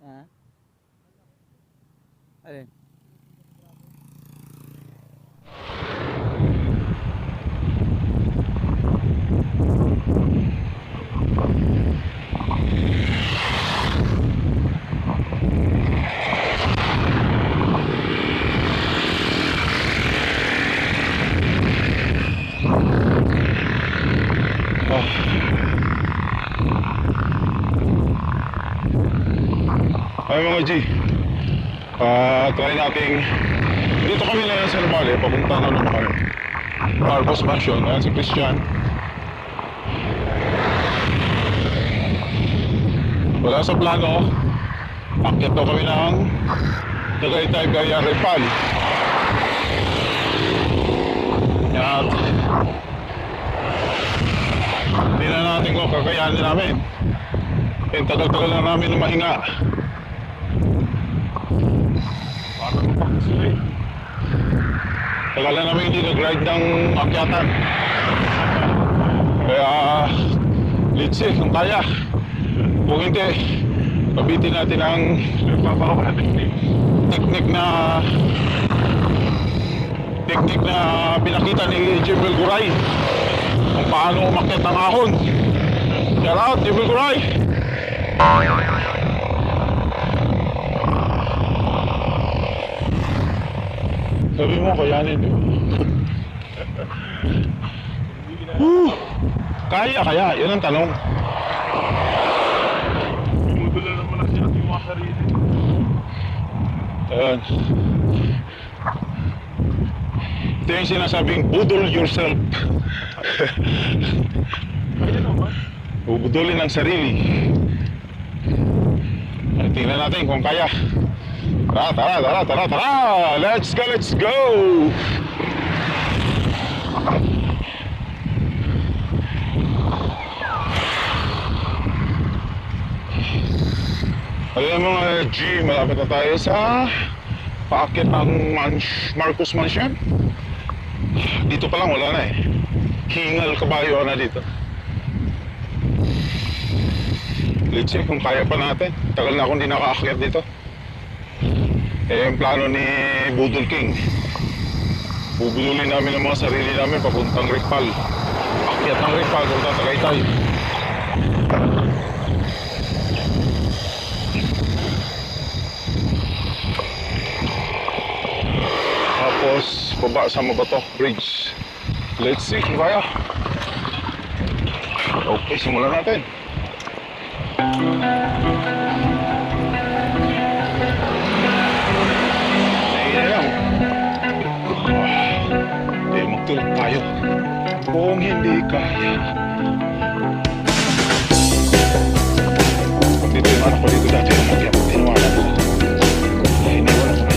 Ha? Alin? Ay mga G, try nating dito kami na sa Normale, papunta na naman kami Marcos Mansion. Ayan si Christian, wala sa plano. Akyat daw kami ng Tagaytay via Repal. At hindi na natin kung kakayanin namin. Tagal-tagal na namin na mahinga. Tagal na namin hindi nag-ride ng akyatan. Kaya let's see kung kaya. Kung hindi, pabitin natin ang teknik na pinakita ni Jimel Guray kung paano umakyat ng ahon. Shout out Jimel Guray! Sabi mo, kayanin yun. Kaya, yun ang tanong. Bumudula naman na siya yung mga sarili. Ayan. Ito yung sinasabing budol yourself. Kaya naman. Bubudulin ang sarili. Ay, tingnan natin kung kaya. Tara! Let's go! Alam mo mga G, malapit na tayo sa paakyat ng Marcos Mansion. Dito pa lang wala na eh. Hingal, kabayo na dito. Let's see kung kaya pa natin. Tagal na akong di nakaakyat dito. Yung plano ni Budol King, bubululin namin ang mga sarili namin papuntang Ripal. Akyat ng Ripal, papuntang Tagaytay. Tapos baba sa Mabato Bridge. Let's see kung kaya. Okay, simulan natin. Magtulog tayo kung hindi kaya. Dito yung anak ko dito dati yung magyap. Tinawanan ko. Iniwan ako.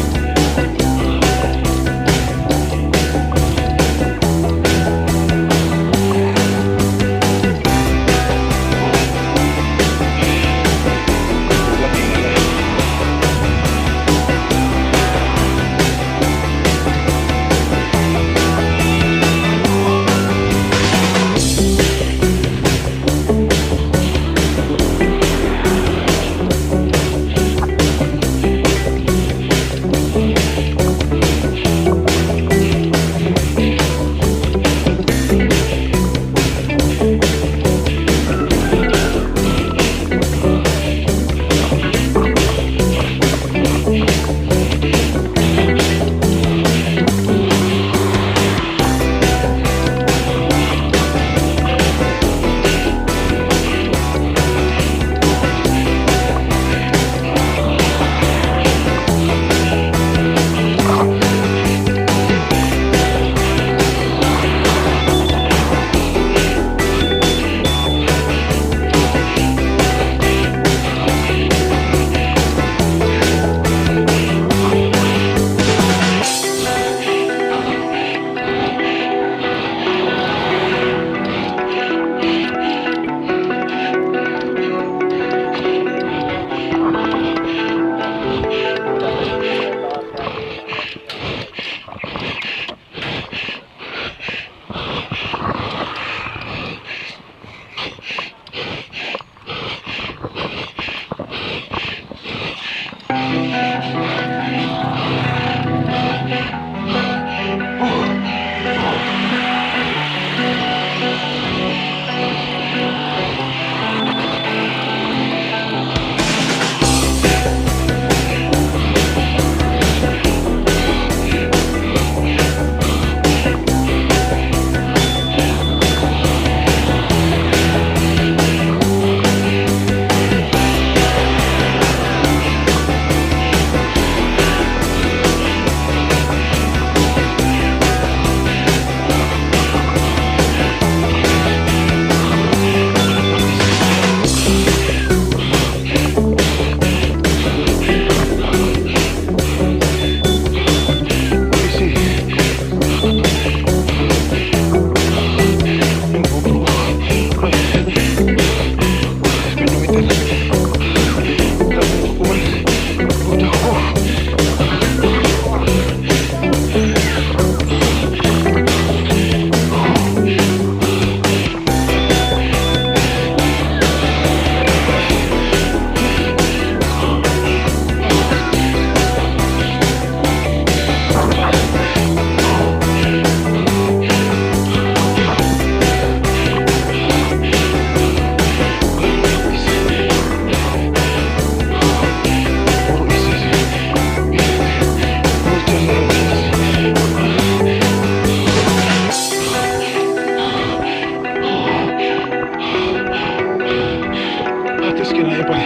kinaya pa.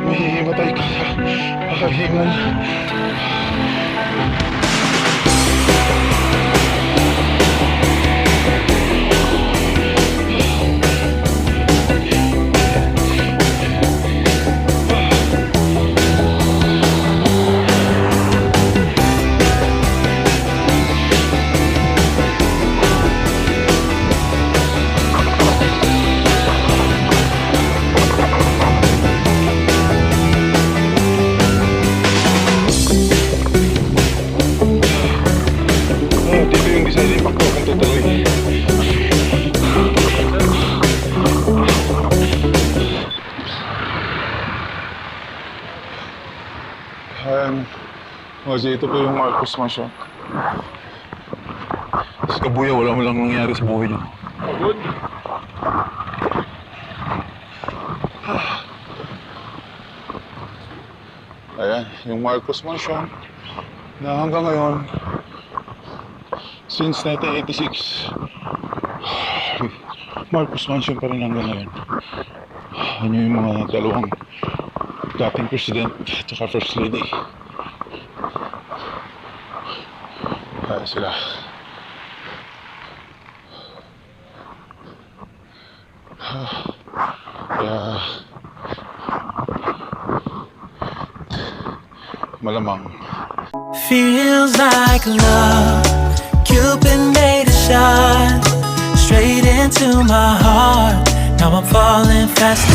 May himatay ka sa hingal. Dito yung deciding factor kung tutuloy. Kasi ito po yung Marcos Mansion. Sa Kabuya, wala mo lang nangyari sa buhay niyo. Pagod. Ayan, yung Marcos Mansion na hanggang ngayon, since 1986, Marcos Mansion pa rin hanggang ngayon. Ano yung mga dalawang dating president at saka first lady. Kaya sila. Kaya malamang. Feels like love. Cupid made a shot straight into my heart. Now I'm falling fast.